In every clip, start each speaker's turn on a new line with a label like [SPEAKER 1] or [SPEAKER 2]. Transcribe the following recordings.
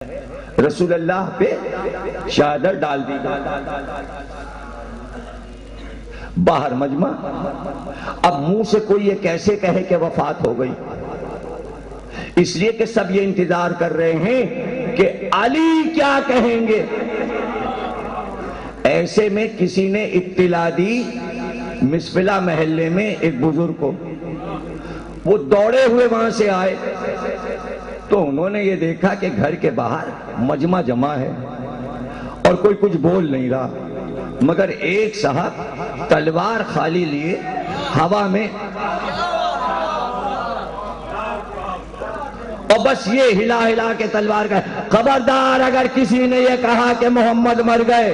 [SPEAKER 1] رسول اللہ پہ شہادت ڈال دی باہر مجمع. اب منہ سے کوئی یہ کیسے کہے کہ وفات ہو گئی؟ اس لیے کہ سب یہ انتظار کر رہے ہیں کہ علی کیا کہیں گے. ایسے میں کسی نے اطلاع دی مسفلہ محلے میں ایک بزرگ کو. وہ دوڑے ہوئے وہاں سے آئے تو انہوں نے یہ دیکھا کہ گھر کے باہر مجمع جمع ہے اور کوئی کچھ بول نہیں رہا، مگر ایک صاحب تلوار خالی لیے ہوا میں اور بس یہ ہلا ہلا کے تلوار کا، خبردار اگر کسی نے یہ کہا کہ محمد مر گئے،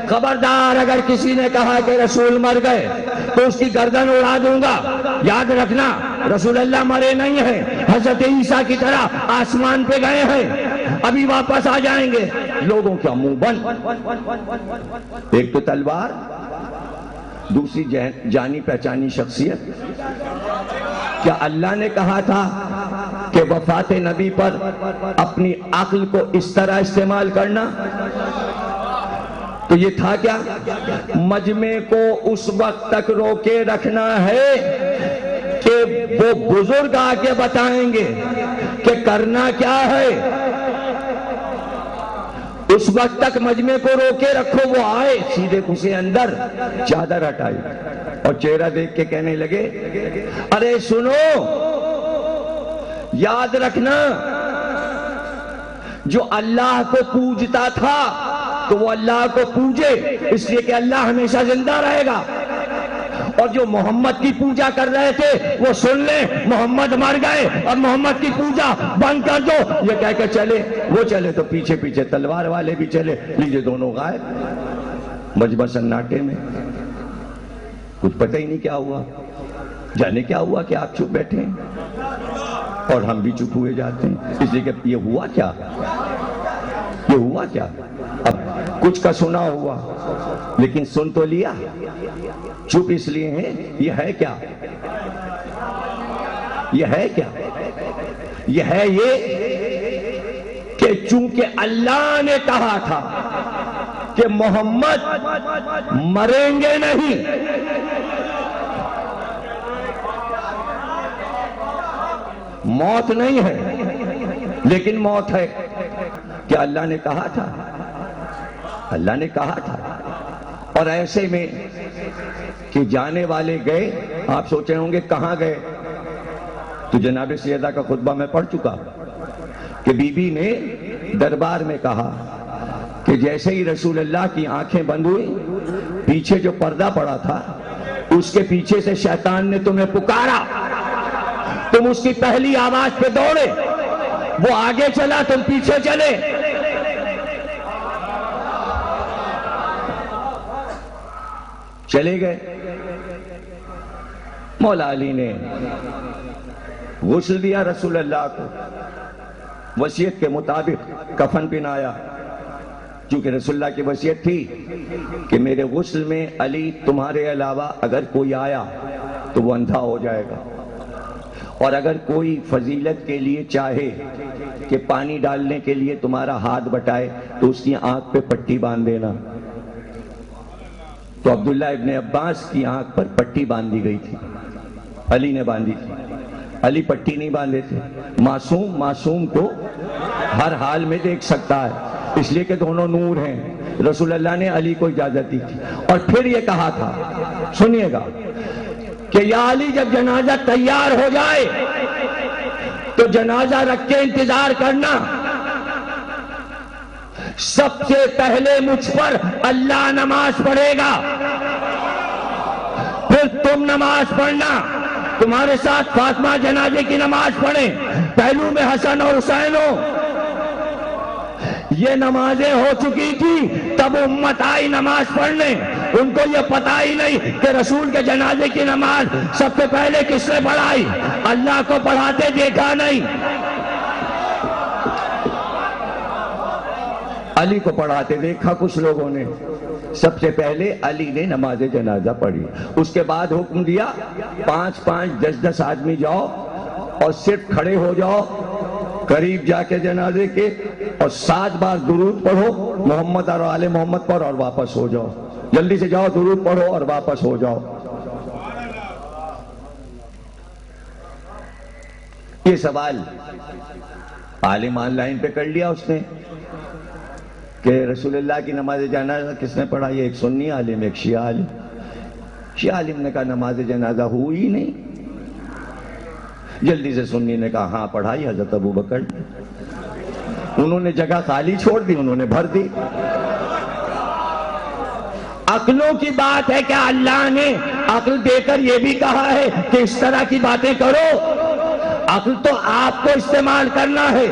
[SPEAKER 1] خبردار اگر کسی نے کہا کہ رسول مر گئے تو اس کی گردن اڑا دوں گا. یاد رکھنا رسول اللہ مرے نہیں ہیں، حضرت عیسیٰ کی طرح آسمان پہ گئے ہیں، ابھی واپس آ جائیں گے. لوگوں کا منہ بند. ایک تو تلوار، دوسری جانی پہچانی شخصیت. کیا اللہ نے کہا تھا کہ وفات نبی پر اپنی عقل کو اس طرح استعمال کرنا؟ تو یہ تھا کیا؟ مجمع کو اس وقت تک روکے رکھنا ہے کہ وہ بزرگ آ کے بتائیں گے کہ کرنا کیا ہے. اس وقت تک مجمع کو روکے رکھو. وہ آئے سیدھے گھسے اندر، چادر ہٹائی اور چہرہ دیکھ کے کہنے لگے ارے سنو، یاد رکھنا جو اللہ کو پوجتا تھا تو وہ اللہ کو پوجے، اس لیے کہ اللہ ہمیشہ زندہ رہے گا. اور جو محمد کی پوجا کر رہے تھے وہ سن لیں محمد مر گئے اور محمد کی پوجا بند کر دو. یہ کہہ کے چلے. وہ چلے تو پیچھے پیچھے تلوار والے بھی چلے. لیجئے دونوں غائب مجمع سناٹے میں. کچھ پتہ ہی نہیں کیا ہوا. جانے کیا ہوا کہ آپ چپ بیٹھے ہیں اور ہم بھی چپ ہوئے جاتے ہیں. اس لیے کہ یہ ہوا کیا، یہ ہوا کیا. اب کچھ کا سنا ہوا لیکن سن تو لیا. چپ اس لیے ہیں. یہ ہے کیا، یہ ہے کیا؟ یہ ہے یہ کہ چونکہ اللہ نے کہا تھا کہ محمد مریں گے نہیں، موت نہیں ہے لیکن موت ہے. کیا اللہ نے کہا تھا؟ اللہ نے کہا تھا. اور ایسے میں کہ جانے والے گئے. آپ سوچ رہے ہوں گے کہاں گئے؟ تو جناب سیدہ کا خطبہ میں پڑھ چکا کہ بی بی نے دربار میں کہا کہ جیسے ہی رسول اللہ کی آنکھیں بند ہوئی، پیچھے جو پردہ پڑا تھا اس کے پیچھے سے شیطان نے تمہیں پکارا. تم اس کی پہلی آواز پہ دوڑے. وہ آگے چلا، تم پیچھے چلے. چلے گئے. مولا علی نے غسل دیا رسول اللہ کو، وصیت کے مطابق کفن پہنایا. چونکہ رسول اللہ کی وصیت تھی کہ میرے غسل میں علی تمہارے علاوہ اگر کوئی آیا تو وہ اندھا ہو جائے گا، اور اگر کوئی فضیلت کے لیے چاہے کہ پانی ڈالنے کے لیے تمہارا ہاتھ بٹائے تو اس کی آنکھ پہ پٹی باندھ دینا. تو عبداللہ ابن عباس کی آنکھ پر پٹی باندھی گئی تھی، علی نے باندھی تھی. علی پٹی نہیں باندھے تھے. معصوم کو ہر حال میں دیکھ سکتا ہے، اس لیے کہ دونوں نور ہیں. رسول اللہ نے علی کو اجازت دی تھی. اور پھر یہ کہا تھا، سنیے گا، کہ یا علی جب جنازہ تیار ہو جائے تو جنازہ رکھ کے انتظار کرنا. سب سے پہلے مجھ پر اللہ نماز پڑھے گا، پھر تم نماز پڑھنا. تمہارے ساتھ فاطمہ جنازے کی نماز پڑھیں، پہلو میں حسن اور حسین ہو. یہ نمازیں ہو چکی تھی تب امت آئی نماز پڑھنے. ان کو یہ پتہ ہی نہیں کہ رسول کے جنازے کی نماز سب سے پہلے کس نے پڑھائی. اللہ کو پڑھاتے دیکھا نہیں، علی کو پڑھاتے دیکھا کچھ لوگوں نے. سب سے پہلے علی نے نماز جنازہ پڑھی. اس کے بعد حکم دیا 5-5 10-10 آدمی جاؤ اور صرف کھڑے ہو جاؤ قریب جا کے جنازے کے اور 7 بار درود پڑھو محمد اور آل محمد پر اور واپس ہو جاؤ. جلدی سے جاؤ، درود پڑھو اور واپس ہو جاؤ. یہ سوال عالم آن لائن پہ کر لیا اس نے کہ رسول اللہ کی نماز جنازہ کس نے پڑھا؟ یہ ایک سنی عالم، ایک شیعہ عالم. شیعہ عالم نے کہا نماز جنازہ ہوئی نہیں. جلدی سے سنی نے کہا ہاں پڑھائی حضرت ابو بکر. انہوں نے جگہ خالی چھوڑ دی، انہوں نے بھر دی. عقلوں کی بات ہے کہ اللہ نے عقل دے کر یہ بھی کہا ہے کہ اس طرح کی باتیں کرو. عقل تو آپ کو استعمال کرنا ہے،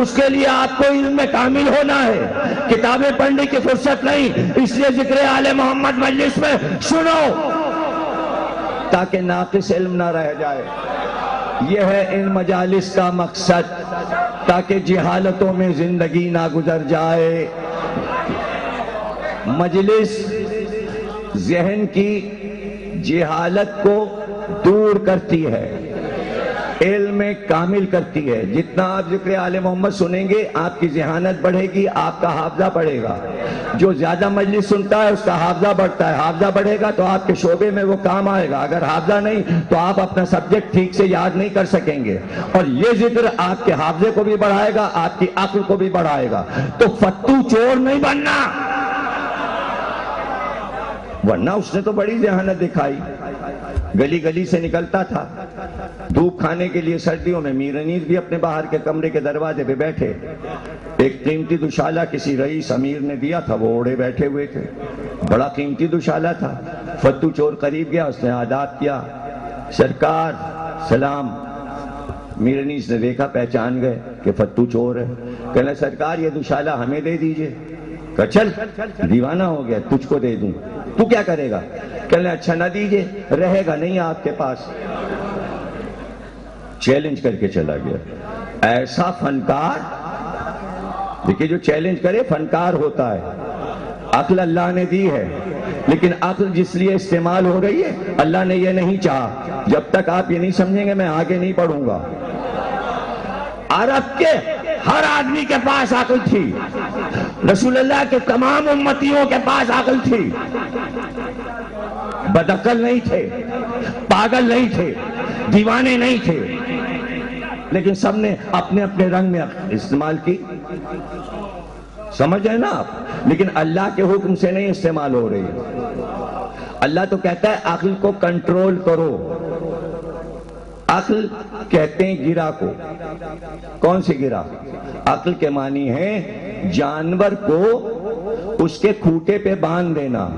[SPEAKER 1] اس کے لیے آپ کو علم میں کامل ہونا ہے. کتابیں پڑھنے کی فرصت نہیں، اس لیے ذکر آل محمد مجلس میں سنو تاکہ ناقص علم نہ رہ جائے. یہ ہے ان مجالس کا مقصد، تاکہ جہالتوں میں زندگی نہ گزر جائے. مجلس ذہن کی جہالت کو دور کرتی ہے، علم میں کامل کرتی ہے. جتنا آپ ذکر آل محمد سنیں گے آپ کی ذہانت بڑھے گی، آپ کا حافظہ بڑھے گا. جو زیادہ مجلس سنتا ہے اس کا حافظہ بڑھتا ہے. حافظہ بڑھے گا تو آپ کے شعبے میں وہ کام آئے گا. اگر حافظہ نہیں تو آپ اپنا سبجیکٹ ٹھیک سے یاد نہیں کر سکیں گے. اور یہ ذکر آپ کے حافظے کو بھی بڑھائے گا، آپ کی عقل کو بھی بڑھائے گا. تو فتو چور نہیں بننا، ورنہ اس نے تو بڑی ذہانت دکھائی. گلی گلی سے نکلتا تھا دھوپ کھانے کے لیے سردیوں میں. میر انیس بھی اپنے باہر کے کمرے کے دروازے پہ بیٹھے. ایک قیمتی دوشالہ کسی رئیس امیر نے دیا تھا، وہ اوڑے بیٹھے ہوئے تھے. بڑا قیمتی دوشالہ تھا. فتو چور قریب گیا، اس نے آداب کیا، سرکار سلام. میر انیس نے دیکھا، پہچان گئے کہ فتو چور ہے. کہنا سرکار یہ دوشالہ ہمیں دے دیجئے. کہا چل دیوانہ ہو گیا، تجھ کو دے دوں، تو کیا کرے گا؟ کہنے اچھا نہ دیجئے، رہے گا نہیں آپ کے پاس. چیلنج کر کے چلا گیا. ایسا فنکار، دیکھیں جو چیلنج کرے فنکار ہوتا ہے. عقل اللہ نے دی ہے، لیکن عقل جس لیے استعمال ہو رہی ہے اللہ نے یہ نہیں چاہا. جب تک آپ یہ نہیں سمجھیں گے میں آگے نہیں بڑھوں گا. عرب کے ہر آدمی کے پاس عقل تھی، رسول اللہ کے تمام امتیوں کے پاس عقل تھی. بدعقل نہیں تھے، پاگل نہیں تھے، دیوانے نہیں تھے، لیکن سب نے اپنے اپنے رنگ میں استعمال کی. سمجھ رہے نا آپ؟ لیکن اللہ کے حکم سے نہیں استعمال ہو رہی. اللہ تو کہتا ہے عقل کو کنٹرول کرو. عقل کہتے ہیں گرہ کو. کون سی گرہ؟ عقل کے معنی ہے جانور کو اس کے کھوٹے پہ باندھ دینا،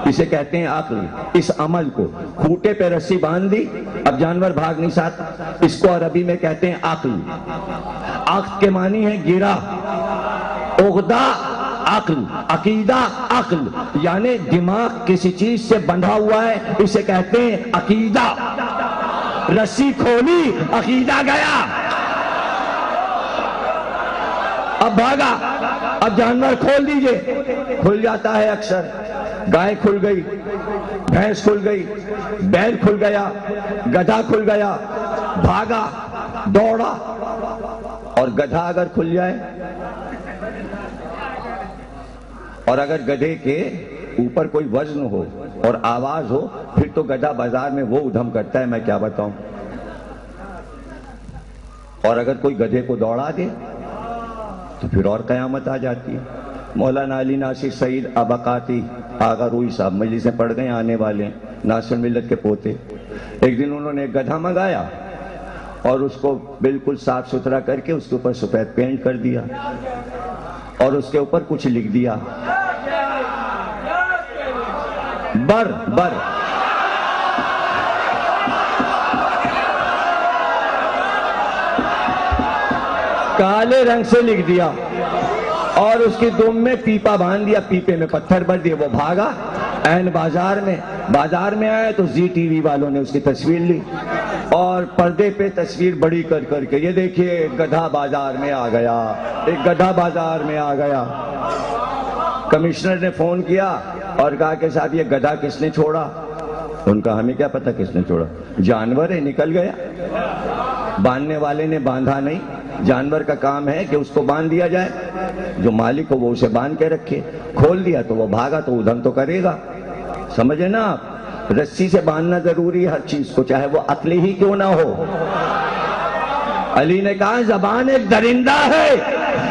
[SPEAKER 1] اسے کہتے ہیں عقل. اس عمل کو کھوٹے پہ رسی باندھ دی، اب جانور بھاگ نہیں سکتا، اس کو عربی میں کہتے ہیں عقل. عقل کے معنی ہے گرہ، عقدہ عقل، عقیدہ عقل، یعنی دماغ کسی چیز سے بندھا ہوا ہے، اسے کہتے ہیں عقیدہ. رسی کھولی، عقیدہ گیا، اب بھاگا. اب جانور کھول دیجئے، کھل جاتا ہے اکثر. گائے کھل گئی، بھینس کھل گئی، بیل کھل گیا، گدھا کھل گیا، بھاگا، دوڑا. اور گدھا اگر کھل جائے، اور اگر گدھے کے اوپر کوئی وزن ہو اور آواز ہو، پھر تو گدھا بازار میں وہ ادھم کرتا ہے میں کیا بتاؤں. اور اگر کوئی گدھے کو دوڑا دے تو پھر اور قیامت آ جاتی ہے. مولانا علی ناصر سعید ابقاتی آغا روئی صاحب مجلس سے پڑھ گئے، آنے والے ناصر ملت کے پوتے. ایک دن انہوں نے ایک گدھا منگایا اور اس کو بالکل صاف ستھرا کر کے اس کے اوپر سفید پینٹ کر دیا اور اس کے اوپر کچھ لکھ دیا، بر بر. کالے رنگ سے لکھ دیا اور اس کی دم میں پیپا باندھ دیا، پیپے میں پتھر بھر دیا. وہ بھاگا، این بازار میں آیا تو زی ٹی وی والوں نے اس کی تصویر لی اور پردے پہ تصویر بڑی کر کر کے، یہ دیکھیے ایک گدھا بازار میں آ گیا، ایک گدھا بازار میں آ گیا. کمشنر نے فون کیا اور کہا کہ صاحب یہ گدھا کس نے چھوڑا؟ ان کا ہمیں کیا پتہ کس نے چھوڑا، جانور ہے نکل گیا. باندھنے والے نے باندھا نہیں، جانور کا کام ہے کہ اس کو باندھ دیا جائے، جو مالک ہو وہ اسے باندھ کے رکھے، کھول دیا تو وہ بھاگا تو ادھم تو کرے گا، سمجھے نا آپ؟ رسی سے باندھنا ضروری ہے ہر چیز کو، چاہے وہ عقلی ہی کیوں نہ ہو۔ علی نے کہا زبان ایک درندہ ہے،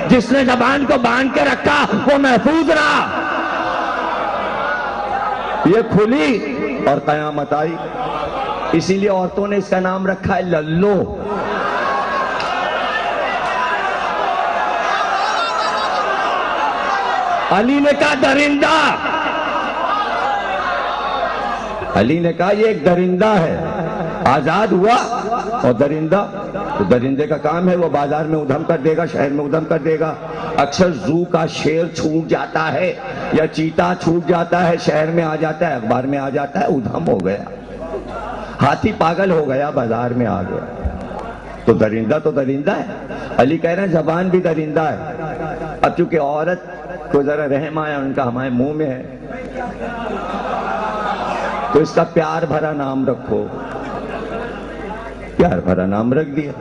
[SPEAKER 1] جس نے زبان کو باندھ کے رکھا وہ محفوظ رہا، یہ کھلی اور قیامت آئی۔ اسی لیے عورتوں نے اس کا نام رکھا ہے للو۔ علی نے کہا درندہ، علی نے کہا یہ ایک درندہ ہے، آزاد ہوا اور درندہ، تو درندے کا کام ہے وہ بازار میں ادھم کر دے گا، شہر میں ادھم کر دے گا۔ اکثر زو کا شیر چھوٹ جاتا ہے یا چیتا چھوٹ جاتا ہے، شہر میں آ جاتا ہے، اخبار میں آ جاتا ہے، ادھم ہو گیا، ہاتھی پاگل ہو گیا، بازار میں آ گیا، تو درندہ ہے۔ علی کہہ رہے ہیں زبان بھی درندہ ہے۔ اب چونکہ عورت کو ذرا رحم آیا، ان کا ہمارے منہ میں ہے، تو اس کا پیار بھرا نام رکھو، پیار بھرا نام رکھ دیا۔